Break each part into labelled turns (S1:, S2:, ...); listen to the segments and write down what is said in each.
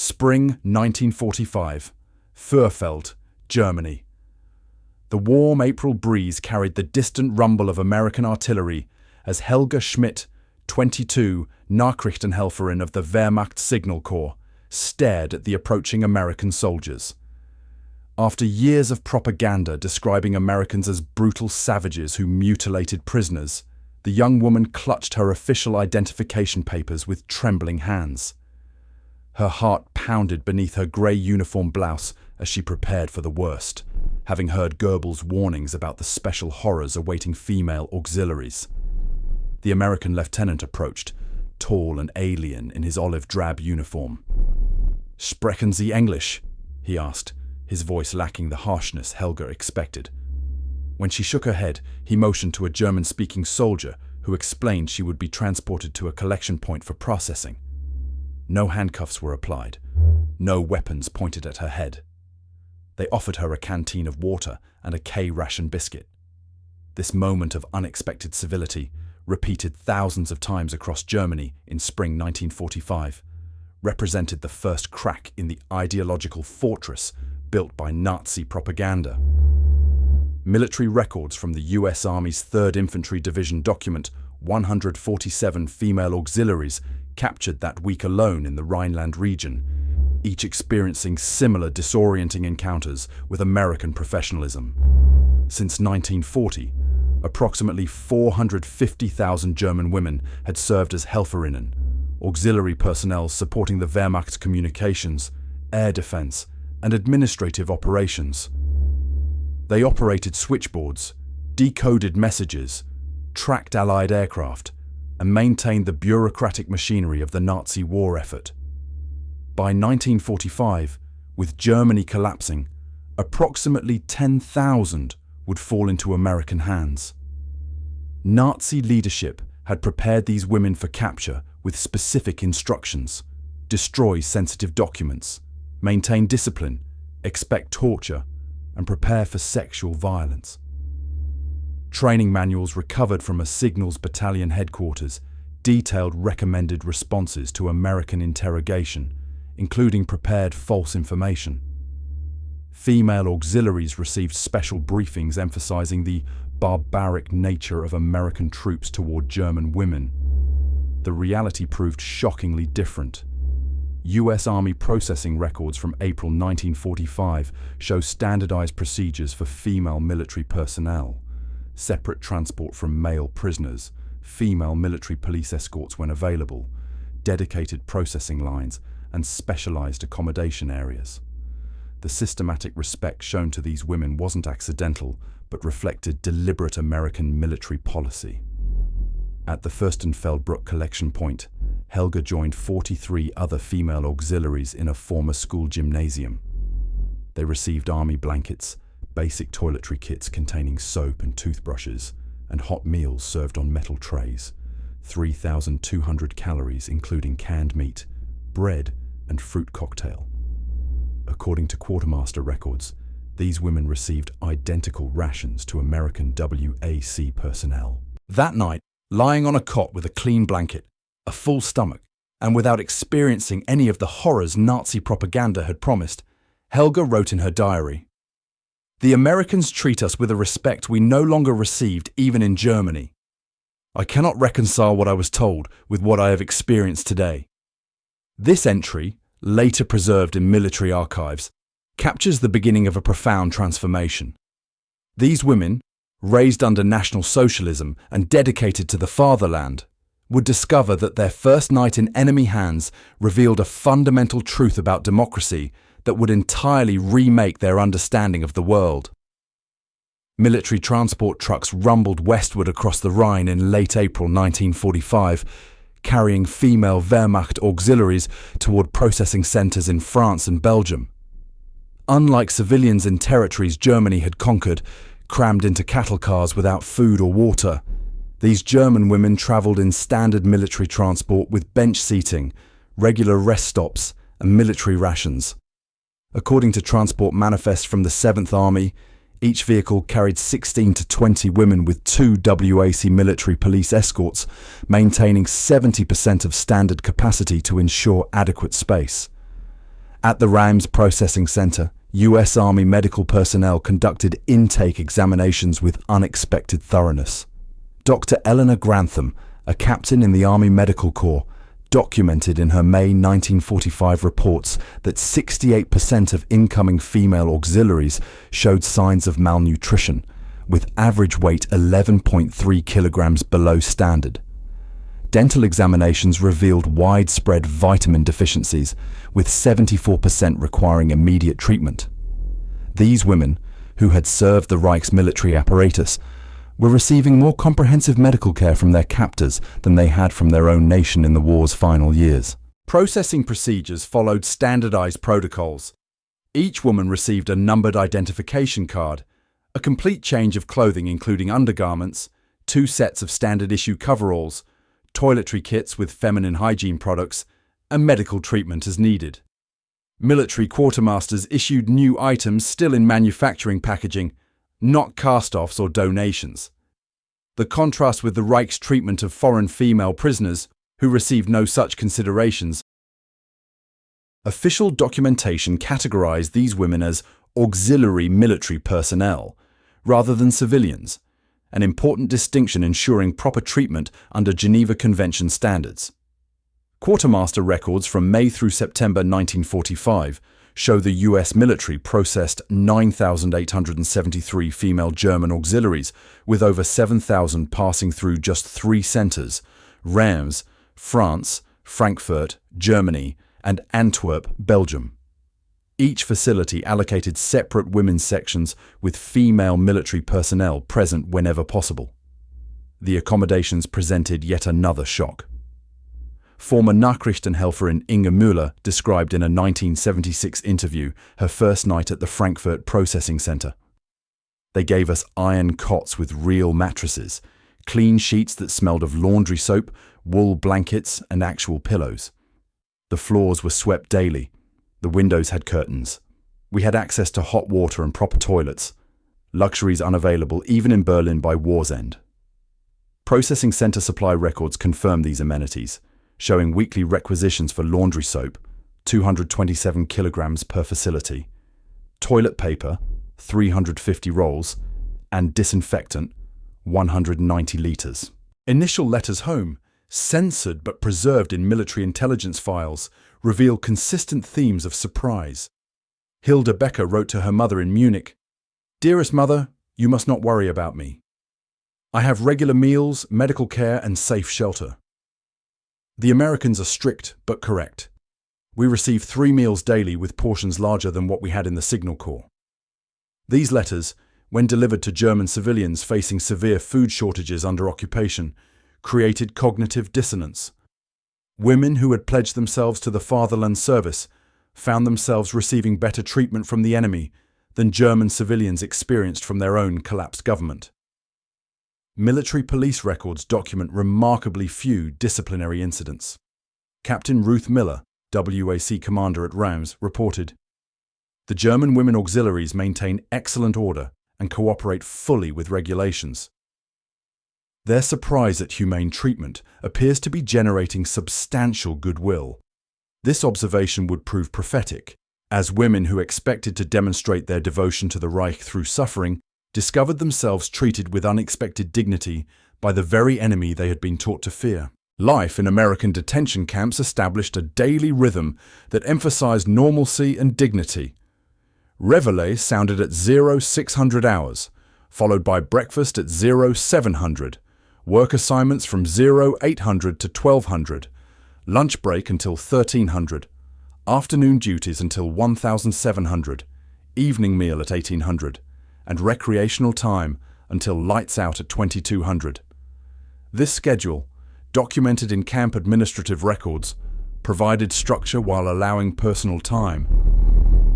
S1: Spring 1945. Fürfeld, Germany. The warm April breeze carried the distant rumble of American artillery as Helga Schmidt, 22, Nachrichtenhelferin of the Wehrmacht Signal Corps, stared at the approaching American soldiers. After years of propaganda describing Americans as brutal savages who mutilated prisoners, the young woman clutched her official identification papers with trembling hands. Her heart pounded beneath her grey uniform blouse as she prepared for the worst, having heard Goebbels' warnings about the special horrors awaiting female auxiliaries. The American lieutenant approached, tall and alien in his olive-drab uniform. "Sprechen Sie English?" he asked, his voice lacking the harshness Helga expected. When she shook her head, he motioned to a German-speaking soldier who explained she would be transported to a collection point for processing. No handcuffs were applied. No weapons pointed at her head. They offered her a canteen of water and a K-ration biscuit. This moment of unexpected civility, repeated thousands of times across Germany in spring 1945, represented the first crack in the ideological fortress built by Nazi propaganda. Military records from the US Army's 3rd Infantry Division document 147 female auxiliaries captured that week alone in the Rhineland region, each experiencing similar disorienting encounters with American professionalism. Since 1940, approximately 450,000 German women had served as Helferinnen, auxiliary personnel supporting the Wehrmacht's communications, air defense, and administrative operations. They operated switchboards, decoded messages, tracked Allied aircraft, and maintained the bureaucratic machinery of the Nazi war effort. By 1945, with Germany collapsing, approximately 10,000 would fall into American hands. Nazi leadership had prepared these women for capture with specific instructions: destroy sensitive documents, maintain discipline, expect torture, and prepare for sexual violence. Training manuals recovered from a Signals Battalion headquarters detailed recommended responses to American interrogation, including prepared false information. Female auxiliaries received special briefings emphasizing the barbaric nature of American troops toward German women. The reality proved shockingly different. US Army processing records from April 1945 show standardized procedures for female military personnel: separate transport from male prisoners, female military police escorts when available, dedicated processing lines, and specialized accommodation areas. The systematic respect shown to these women wasn't accidental, but reflected deliberate American military policy. At the Fürstenfeldbruck collection point, Helga joined 43 other female auxiliaries in a former school gymnasium. They received army blankets, basic toiletry kits containing soap and toothbrushes, and hot meals served on metal trays, 3,200 calories including canned meat, bread, and fruit cocktail. According to quartermaster records, these women received identical rations to American WAC personnel. That night, lying on a cot with a clean blanket, a full stomach, and without experiencing any of the horrors Nazi propaganda had promised, Helga wrote in her diary, "The Americans treat us with a respect we no longer received even in Germany. I cannot reconcile what I was told with what I have experienced today." This entry, later preserved in military archives, captures the beginning of a profound transformation. These women, raised under National Socialism and dedicated to the fatherland, would discover that their first night in enemy hands revealed a fundamental truth about democracy that would entirely remake their understanding of the world. Military transport trucks rumbled westward across the Rhine in late April 1945, carrying female Wehrmacht auxiliaries toward processing centers in France and Belgium. Unlike civilians in territories Germany had conquered, crammed into cattle cars without food or water, these German women traveled in standard military transport with bench seating, regular rest stops, and military rations. According to transport manifests from the 7th Army, each vehicle carried 16 to 20 women with 2 WAC military police escorts, maintaining 70% of standard capacity to ensure adequate space. At the Rams Processing Center, U.S. Army medical personnel conducted intake examinations with unexpected thoroughness. Dr. Eleanor Grantham, a captain in the Army Medical Corps, documented in her May 1945 reports that 68% of incoming female auxiliaries showed signs of malnutrition, with average weight 11.3 kilograms below standard. Dental examinations revealed widespread vitamin deficiencies, with 74% requiring immediate treatment. These women, who had served the Reich's military apparatus, were receiving more comprehensive medical care from their captors than they had from their own nation in the war's final years. Processing procedures followed standardized protocols. Each woman received a numbered identification card, a complete change of clothing including undergarments, 2 sets of standard-issue coveralls, toiletry kits with feminine hygiene products, and medical treatment as needed. Military quartermasters issued new items still in manufacturing packaging, not cast-offs or donations. The contrast with the Reich's treatment of foreign female prisoners, who received no such considerations. Official documentation categorized these women as auxiliary military personnel, rather than civilians, an important distinction ensuring proper treatment under Geneva Convention standards. Quartermaster records from May through September 1945 show the US military processed 9,873 female German auxiliaries, with over 7,000 passing through just 3 centers: Reims, France, Frankfurt, Germany, and Antwerp, Belgium. Each facility allocated separate women's sections with female military personnel present whenever possible. The accommodations presented yet another shock. Former Nachrichtenhelferin Inge Müller described in a 1976 interview her first night at the Frankfurt Processing Center. They gave us iron cots with real mattresses, clean sheets that smelled of laundry soap, wool blankets, and actual pillows. The floors were swept daily. The windows had curtains. We had access to hot water and proper toilets, luxuries unavailable even in Berlin by war's end. Processing center supply records confirm these amenities, showing weekly requisitions for laundry soap, 227 kilograms per facility, toilet paper, 350 rolls, and disinfectant, 190 liters. Initial letters home, censored but preserved in military intelligence files, reveal consistent themes of surprise. Hilda Becker wrote to her mother in Munich, "Dearest mother, you must not worry about me. I have regular meals, medical care, and safe shelter. The Americans are strict but correct. We receive 3 meals daily with portions larger than what we had in the Signal Corps." These letters, when delivered to German civilians facing severe food shortages under occupation, created cognitive dissonance. Women who had pledged themselves to the fatherland service found themselves receiving better treatment from the enemy than German civilians experienced from their own collapsed government. Military police records document remarkably few disciplinary incidents. Captain Ruth Miller, WAC commander at Reims, reported, "The German women auxiliaries maintain excellent order and cooperate fully with regulations. Their surprise at humane treatment appears to be generating substantial goodwill. This observation would prove prophetic, as women who expected to demonstrate their devotion to the Reich through suffering discovered themselves treated with unexpected dignity by the very enemy they had been taught to fear." Life in American detention camps established a daily rhythm that emphasized normalcy and dignity. Reveille sounded at 0600 hours, followed by breakfast at 0700, work assignments from 0800 to 1200, lunch break until 1300, afternoon duties until 1700, evening meal at 1800, and recreational time until lights out at 2200. This schedule, documented in camp administrative records, provided structure while allowing personal time,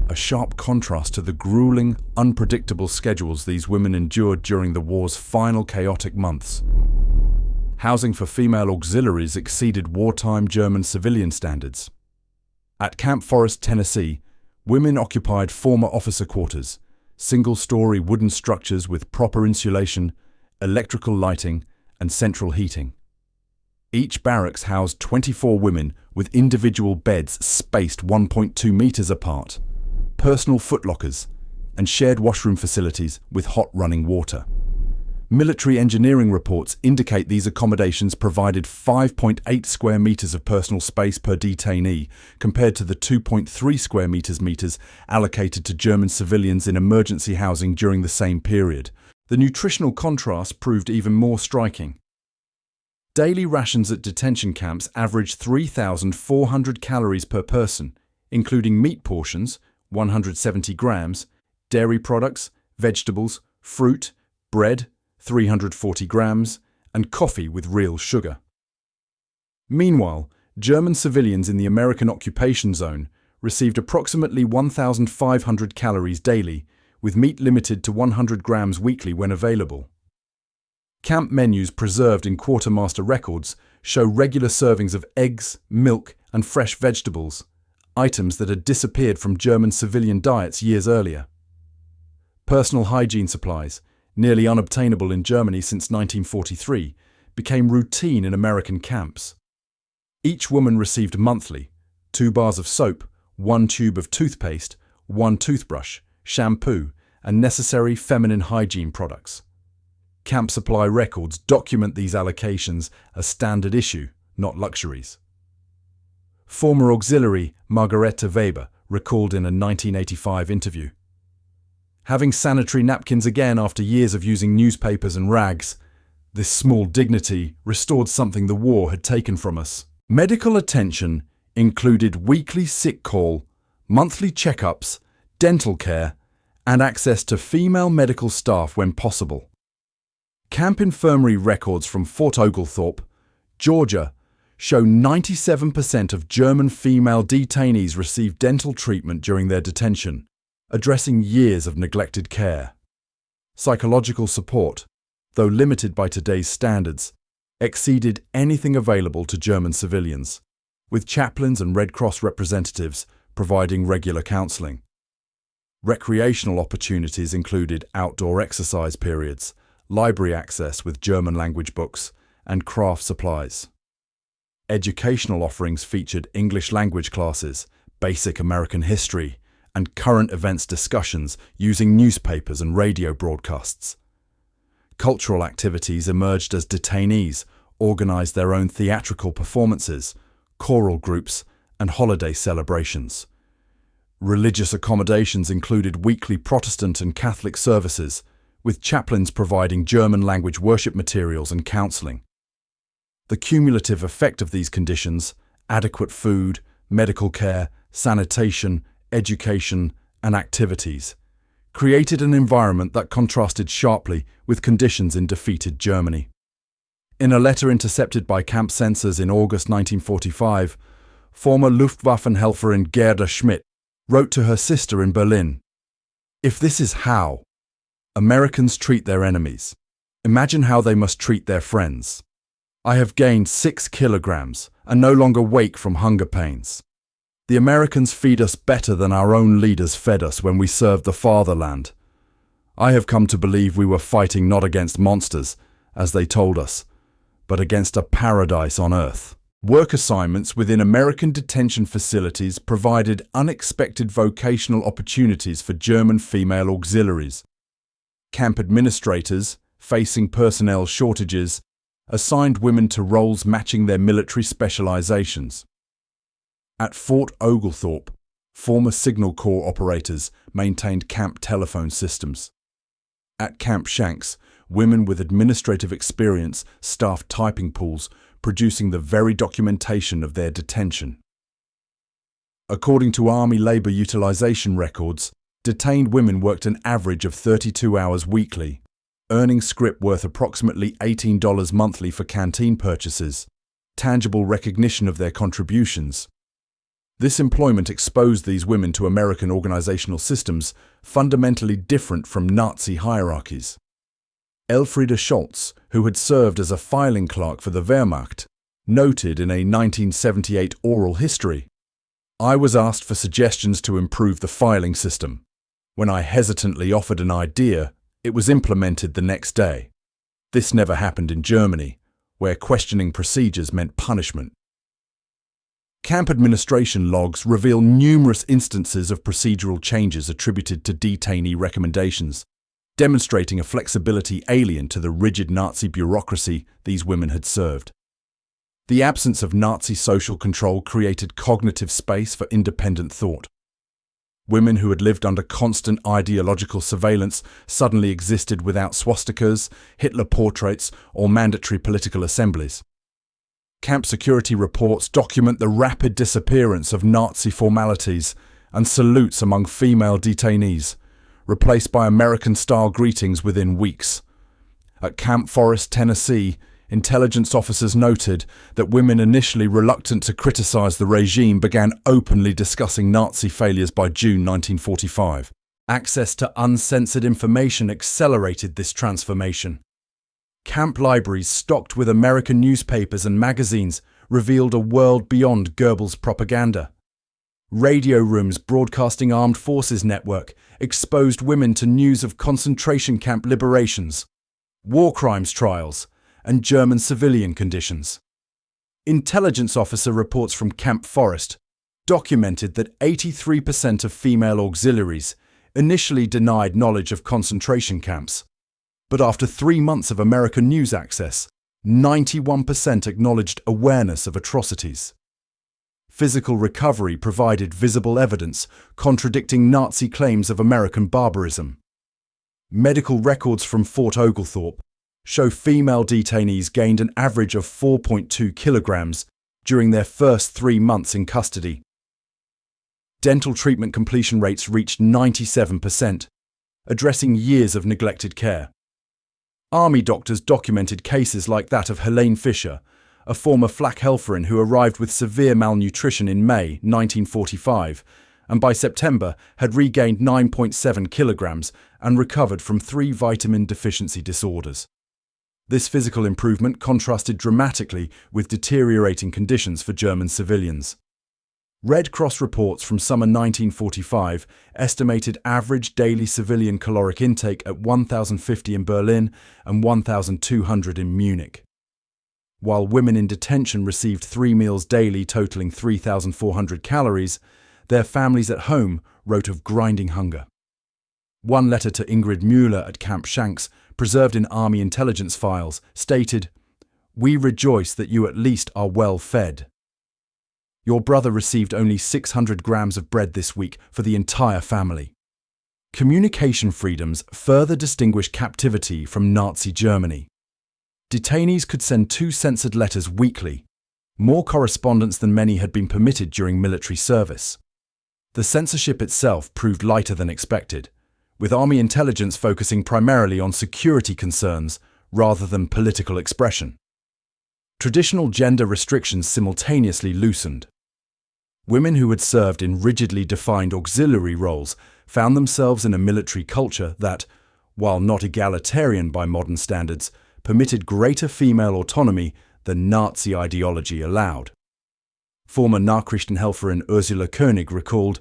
S1: a sharp contrast to the grueling, unpredictable schedules these women endured during the war's final chaotic months. Housing for female auxiliaries exceeded wartime German civilian standards. At Camp Forest, Tennessee, women occupied former officer quarters, single-story wooden structures with proper insulation, electrical lighting, and central heating. Each barracks housed 24 women with individual beds spaced 1.2 meters apart, personal footlockers, and shared washroom facilities with hot running water. Military engineering reports indicate these accommodations provided 5.8 square meters of personal space per detainee, compared to the 2.3 square meters allocated to German civilians in emergency housing during the same period. The nutritional contrast proved even more striking. Daily rations at detention camps averaged 3,400 calories per person, including meat portions, 170 grams, dairy products, vegetables, fruit, bread, 340 grams, and coffee with real sugar. Meanwhile, German civilians in the American occupation zone received approximately 1,500 calories daily, with meat limited to 100 grams weekly when available. Camp menus preserved in quartermaster records show regular servings of eggs, milk, and fresh vegetables, items that had disappeared from German civilian diets years earlier. Personal hygiene supplies, nearly unobtainable in Germany since 1943, became routine in American camps. Each woman received monthly 2 bars of soap, 1 tube of toothpaste, 1 toothbrush, shampoo, and necessary feminine hygiene products. Camp supply records document these allocations as standard issue, not luxuries. Former auxiliary Margarete Weber recalled in a 1985 interview, "Having sanitary napkins again after years of using newspapers and rags, this small dignity restored something the war had taken from us." Medical attention included weekly sick call, monthly checkups, dental care, and access to female medical staff when possible. Camp infirmary records from Fort Oglethorpe, Georgia, show 97% of German female detainees received dental treatment during their detention, addressing years of neglected care. Psychological support, though limited by today's standards, exceeded anything available to German civilians, with chaplains and Red Cross representatives providing regular counseling. Recreational opportunities included outdoor exercise periods, library access with German language books, and craft supplies. Educational offerings featured English language classes, basic American history, and current events discussions using newspapers and radio broadcasts. Cultural activities emerged as detainees organized their own theatrical performances, choral groups, and holiday celebrations. Religious accommodations included weekly Protestant and Catholic services, with chaplains providing German language worship materials and counseling. The cumulative effect of these conditions, adequate food, medical care, sanitation, education, and activities, created an environment that contrasted sharply with conditions in defeated Germany. In a letter intercepted by camp censors in August 1945, former Luftwaffenhelferin Helga Schmidt wrote to her sister in Berlin, "If this is how Americans treat their enemies, imagine how they must treat their friends. I have gained 6 kilograms and no longer wake from hunger pains. The Americans feed us better than our own leaders fed us when we served the fatherland. I have come to believe we were fighting not against monsters, as they told us, but against a paradise on earth." Work assignments within American detention facilities provided unexpected vocational opportunities for German female auxiliaries. Camp administrators, facing personnel shortages, assigned women to roles matching their military specializations. At Fort Oglethorpe, former Signal Corps operators maintained camp telephone systems. At Camp Shanks, women with administrative experience staffed typing pools, producing the very documentation of their detention. According to Army labor utilization records, detained women worked an average of 32 hours weekly, earning scrip worth approximately $18 monthly for canteen purchases, tangible recognition of their contributions. This employment exposed these women to American organizational systems fundamentally different from Nazi hierarchies. Elfriede Scholz, who had served as a filing clerk for the Wehrmacht, noted in a 1978 oral history, "I was asked for suggestions to improve the filing system. When I hesitantly offered an idea, it was implemented the next day. This never happened in Germany. where questioning procedures meant punishment. Camp administration logs reveal numerous instances of procedural changes attributed to detainee recommendations, demonstrating a flexibility alien to the rigid Nazi bureaucracy these women had served. The absence of Nazi social control created cognitive space for independent thought. Women who had lived under constant ideological surveillance suddenly existed without swastikas, Hitler portraits, or mandatory political assemblies. Camp security reports document the rapid disappearance of Nazi formalities and salutes among female detainees, replaced by American-style greetings within weeks. At Camp Forest, Tennessee, intelligence officers noted that women initially reluctant to criticize the regime began openly discussing Nazi failures by June 1945. Access to uncensored information accelerated this transformation. Camp libraries stocked with American newspapers and magazines revealed a world beyond Goebbels' propaganda. Radio rooms broadcasting armed forces network exposed women to news of concentration camp liberations, war crimes trials, and German civilian conditions. Intelligence officer reports from Camp Forest documented that 83% of female auxiliaries initially denied knowledge of concentration camps, but after 3 months of American news access, 91% acknowledged awareness of atrocities. Physical recovery provided visible evidence contradicting Nazi claims of American barbarism. Medical records from Fort Oglethorpe show female detainees gained an average of 4.2 kilograms during their first 3 months in custody. Dental treatment completion rates reached 97%, addressing years of neglected care. Army doctors documented cases like that of Helene Fischer, a former flak helferin who arrived with severe malnutrition in May 1945 and by September had regained 9.7 kilograms and recovered from 3 vitamin deficiency disorders. This physical improvement contrasted dramatically with deteriorating conditions for German civilians. Red Cross reports from summer 1945 estimated average daily civilian caloric intake at 1,050 in Berlin and 1,200 in Munich. While women in detention received 3 meals daily totaling 3,400 calories, their families at home wrote of grinding hunger. One letter to Ingrid Müller at Camp Shanks, preserved in Army intelligence files, stated, "We rejoice that you at least are well fed. Your brother received only 600 grams of bread this week for the entire family." Communication freedoms further distinguish captivity from Nazi Germany. Detainees could send 2 censored letters weekly, more correspondence than many had been permitted during military service. The censorship itself proved lighter than expected, with Army intelligence focusing primarily on security concerns rather than political expression. Traditional gender restrictions simultaneously loosened. Women who had served in rigidly defined auxiliary roles found themselves in a military culture that, while not egalitarian by modern standards, permitted greater female autonomy than Nazi ideology allowed. Former Nachrichtenhelferin Ursula Koenig recalled,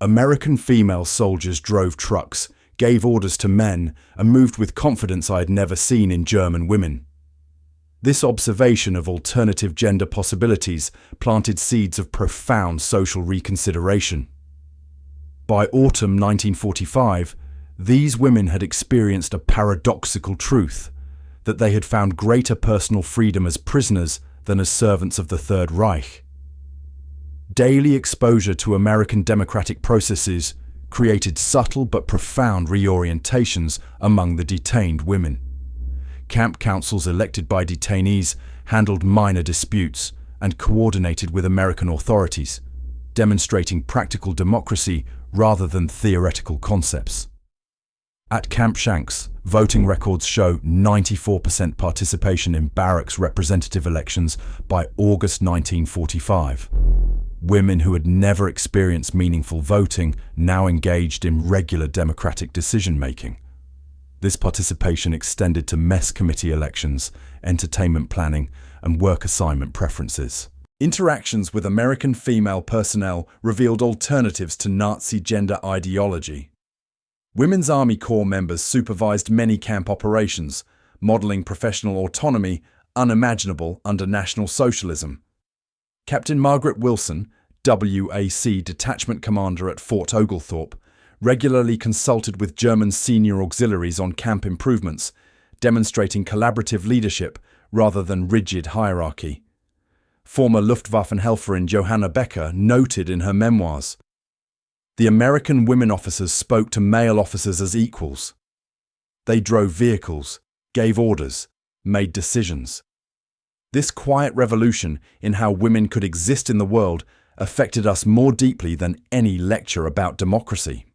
S1: "American female soldiers drove trucks, gave orders to men, and moved with confidence I had never seen in German women." This observation of alternative gender possibilities planted seeds of profound social reconsideration. By autumn 1945, these women had experienced a paradoxical truth, that they had found greater personal freedom as prisoners than as servants of the Third Reich. Daily exposure to American democratic processes created subtle but profound reorientations among the detained women. Camp councils elected by detainees handled minor disputes and coordinated with American authorities, demonstrating practical democracy rather than theoretical concepts. At Camp Shanks, voting records show 94% participation in barracks representative elections by August 1945. Women who had never experienced meaningful voting now engaged in regular democratic decision-making. This participation extended to mess committee elections, entertainment planning, and work assignment preferences. Interactions with American female personnel revealed alternatives to Nazi gender ideology. Women's Army Corps members supervised many camp operations, modeling professional autonomy unimaginable under National Socialism. Captain Margaret Wilson, WAC detachment commander at Fort Oglethorpe, regularly consulted with German senior auxiliaries on camp improvements, demonstrating collaborative leadership rather than rigid hierarchy. Former Luftwaffenhelferin Johanna Becker noted in her memoirs, "The American women officers spoke to male officers as equals. They drove vehicles, gave orders, made decisions. This quiet revolution in how women could exist in the world affected us more deeply than any lecture about democracy."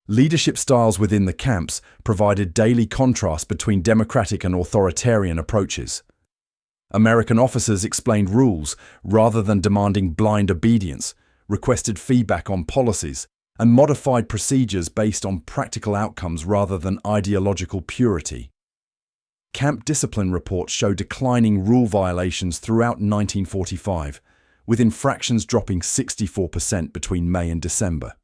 S1: Leadership styles within the camps provided daily contrast between democratic and authoritarian approaches. American officers explained rules rather than demanding blind obedience, requested feedback on policies, and modified procedures based on practical outcomes rather than ideological purity. Camp discipline reports show declining rule violations throughout 1945, with infractions dropping 64% between May and December.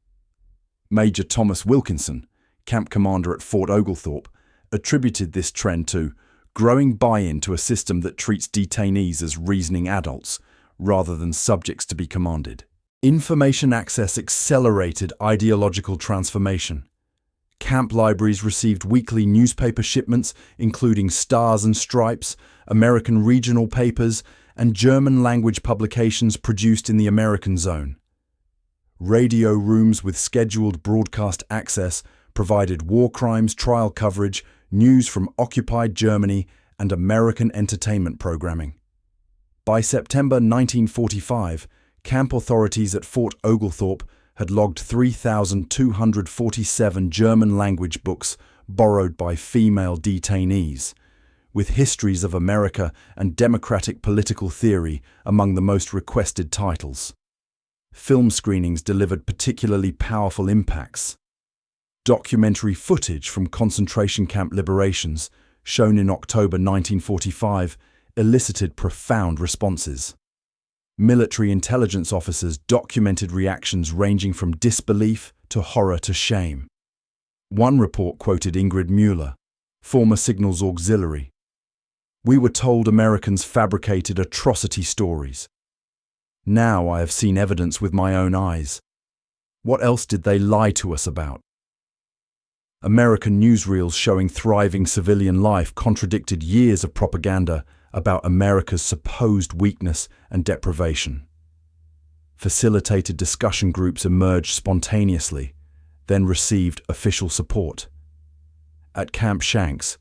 S1: Major Thomas Wilkinson, camp commander at Fort Oglethorpe, attributed this trend to growing buy-in to a system that treats detainees as reasoning adults rather than subjects to be commanded. Information access accelerated ideological transformation. Camp libraries received weekly newspaper shipments, including Stars and Stripes, American regional papers, and German-language publications produced in the American zone. Radio rooms with scheduled broadcast access provided war crimes trial coverage, news from occupied Germany, and American entertainment programming. By September 1945, camp authorities at Fort Oglethorpe had logged 3,247 German-language books borrowed by female detainees, with histories of America and democratic political theory among the most requested titles. Film screenings delivered particularly powerful impacts. Documentary footage from concentration camp liberations, shown in October 1945, elicited profound responses. Military intelligence officers documented reactions ranging from disbelief to horror to shame. One report quoted Ingrid Mueller, former Signals auxiliary. "We were told Americans fabricated atrocity stories. Now I have seen evidence with my own eyes. What else did they lie to us about?" American newsreels showing thriving civilian life contradicted years of propaganda about America's supposed weakness and deprivation. Facilitated discussion groups emerged spontaneously, then received official support. At Camp Shanks,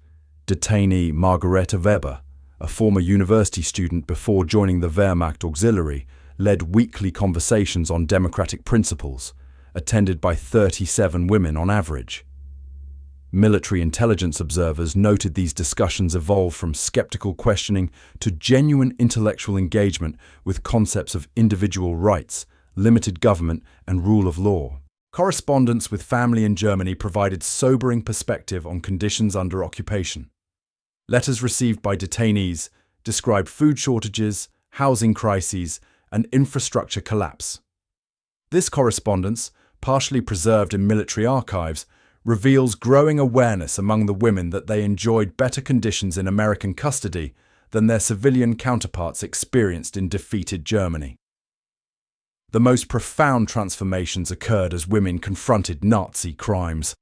S1: detainee Margareta Weber, a former university student before joining the Wehrmacht auxiliary, led weekly conversations on democratic principles, attended by 37 women on average. Military intelligence observers noted these discussions evolved from skeptical questioning to genuine intellectual engagement with concepts of individual rights, limited government, and rule of law. Correspondence with family in Germany provided sobering perspective on conditions under occupation. Letters received by detainees described food shortages, housing crises, and infrastructure collapse. This correspondence, partially preserved in military archives, reveals growing awareness among the women that they enjoyed better conditions in American custody than their civilian counterparts experienced in defeated Germany. The most profound transformations occurred as women confronted Nazi crimes.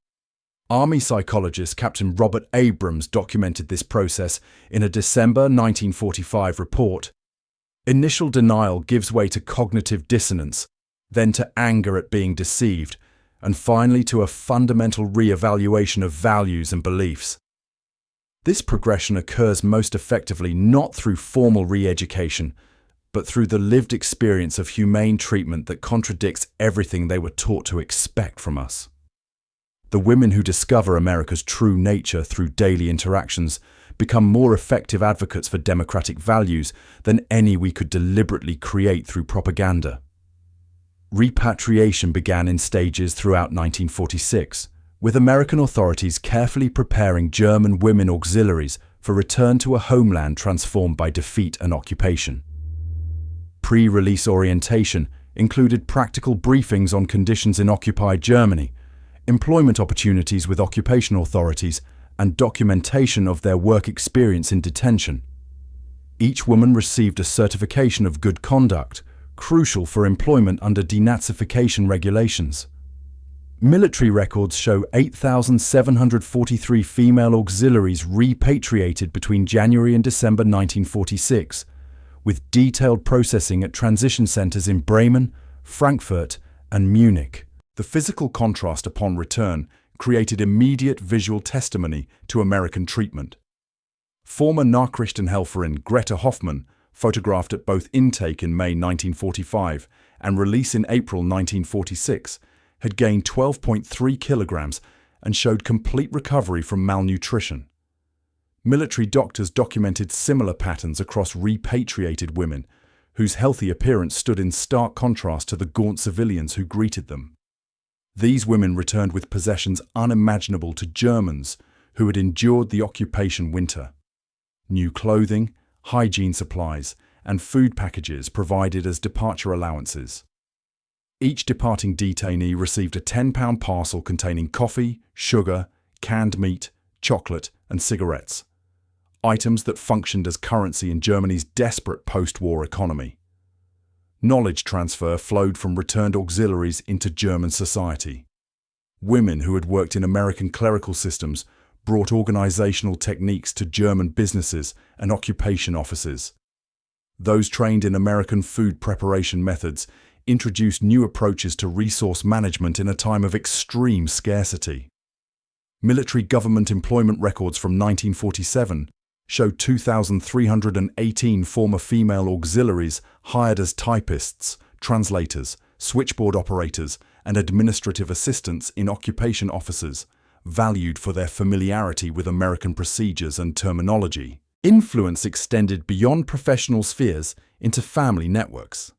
S1: Army psychologist Captain Robert Abrams documented this process in a December 1945 report. Initial denial gives way to cognitive dissonance, then to anger at being deceived, and finally to a fundamental re-evaluation of values and beliefs. This progression occurs most effectively not through formal re-education, but through the lived experience of humane treatment that contradicts everything they were taught to expect from us. The women who discover America's true nature through daily interactions become more effective advocates for democratic values than any we could deliberately create through propaganda. Repatriation began in stages throughout 1946, with American authorities carefully preparing German women auxiliaries for return to a homeland transformed by defeat and occupation. Pre-release orientation included practical briefings on conditions in occupied Germany, employment opportunities with occupation authorities, and documentation of their work experience in detention. Each woman received a certification of good conduct, crucial for employment under denazification regulations. Military records show 8,743 female auxiliaries repatriated between January and December 1946, with detailed processing at transition centers in Bremen, Frankfurt, and Munich. The physical contrast upon return created immediate visual testimony to American treatment. Former Nachrichtenhelferin Greta Hoffmann, photographed at both intake in May 1945 and release in April 1946, had gained 12.3 kilograms and showed complete recovery from malnutrition. Military doctors documented similar patterns across repatriated women, whose healthy appearance stood in stark contrast to the gaunt civilians who greeted them. These women returned with possessions unimaginable to Germans who had endured the occupation winter. New clothing, hygiene supplies, and food packages provided as departure allowances. Each departing detainee received a £10 parcel containing coffee, sugar, canned meat, chocolate, and cigarettes, items that functioned as currency in Germany's desperate post-war economy. Knowledge transfer flowed from returned auxiliaries into German society. Women who had worked in American clerical systems brought organizational techniques to German businesses and occupation offices. Those trained in American food preparation methods introduced new approaches to resource management in a time of extreme scarcity. Military government employment records from 1947 show 2,318 former female auxiliaries hired as typists, translators, switchboard operators, and administrative assistants in occupation offices, valued for their familiarity with American procedures and terminology. Influence extended beyond professional spheres into family networks.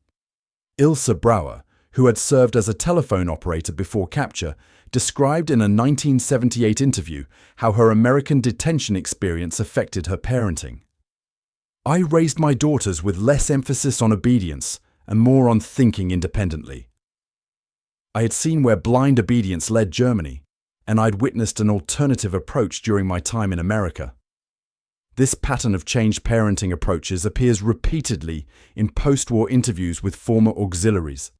S1: Ilse Brauer, who had served as a telephone operator before capture, described in a 1978 interview how her American detention experience affected her parenting. "I raised my daughters with less emphasis on obedience and more on thinking independently. I had seen where blind obedience led Germany, and I'd witnessed an alternative approach during my time in America. This pattern of changed parenting approaches appears repeatedly in post-war interviews with former auxiliaries.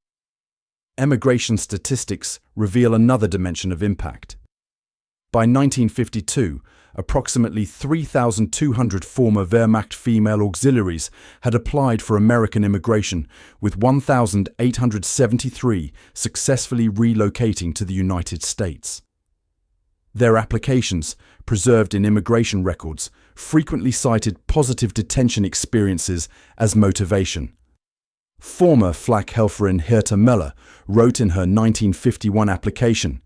S1: Emigration statistics reveal another dimension of impact. By 1952, approximately 3,200 former Wehrmacht female auxiliaries had applied for American immigration, with 1,873 successfully relocating to the United States. Their applications, preserved in immigration records, frequently cited positive detention experiences as motivation. Former Flak-Helferin Herta Möller wrote in her 1951 application,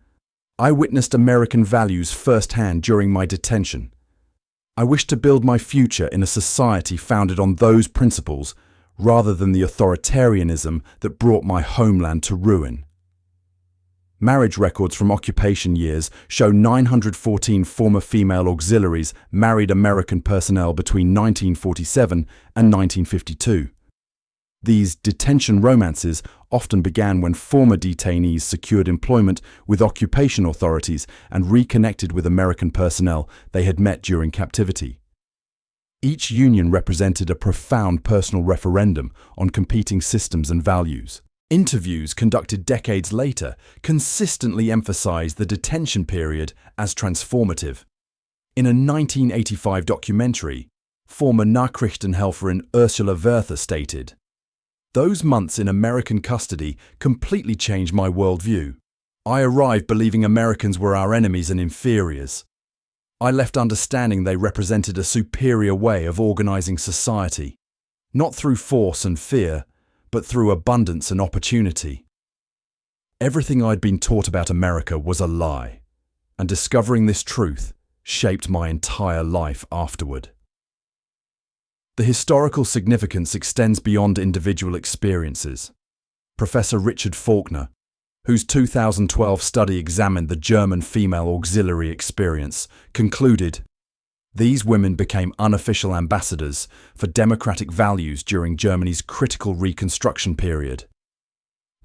S1: "I witnessed American values firsthand during my detention. I wish to build my future in a society founded on those principles rather than the authoritarianism that brought my homeland to ruin." Marriage records from occupation years show 914 former female auxiliaries married American personnel between 1947 and 1952. These detention romances often began when former detainees secured employment with occupation authorities and reconnected with American personnel they had met during captivity. Each union represented a profound personal referendum on competing systems and values. Interviews conducted decades later consistently emphasized the detention period as transformative. In a 1985 documentary, former Nachrichtenhelferin Ursula Werther stated, "Those months in American custody completely changed my worldview. I arrived believing Americans were our enemies and inferiors. I left understanding they represented a superior way of organizing society, not through force and fear, but through abundance and opportunity. Everything I'd been taught about America was a lie, and discovering this truth shaped my entire life afterward." The historical significance extends beyond individual experiences. Professor Richard Faulkner, whose 2012 study examined the German female auxiliary experience, concluded, "These women became unofficial ambassadors for democratic values during Germany's critical reconstruction period.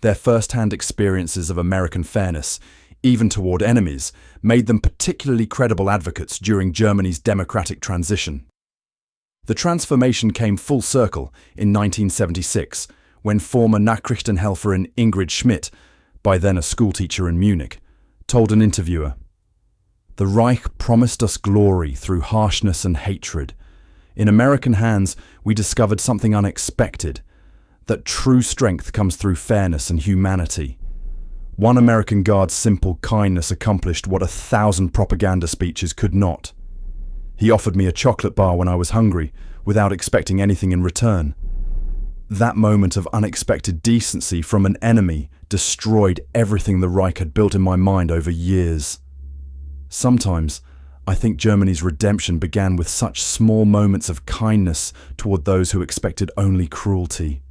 S1: Their first-hand experiences of American fairness, even toward enemies, made them particularly credible advocates during Germany's democratic transition. The transformation came full circle in 1976, when former Nachrichtenhelferin Helga Schmidt, by then a schoolteacher in Munich, told an interviewer, "The Reich promised us glory through harshness and hatred. In American hands, we discovered something unexpected, that true strength comes through fairness and humanity. One American guard's simple kindness accomplished what 1,000 propaganda speeches could not. He offered me a chocolate bar when I was hungry, without expecting anything in return. That moment of unexpected decency from an enemy destroyed everything the Reich had built in my mind over years. Sometimes, I think Germany's redemption began with such small moments of kindness toward those who expected only cruelty.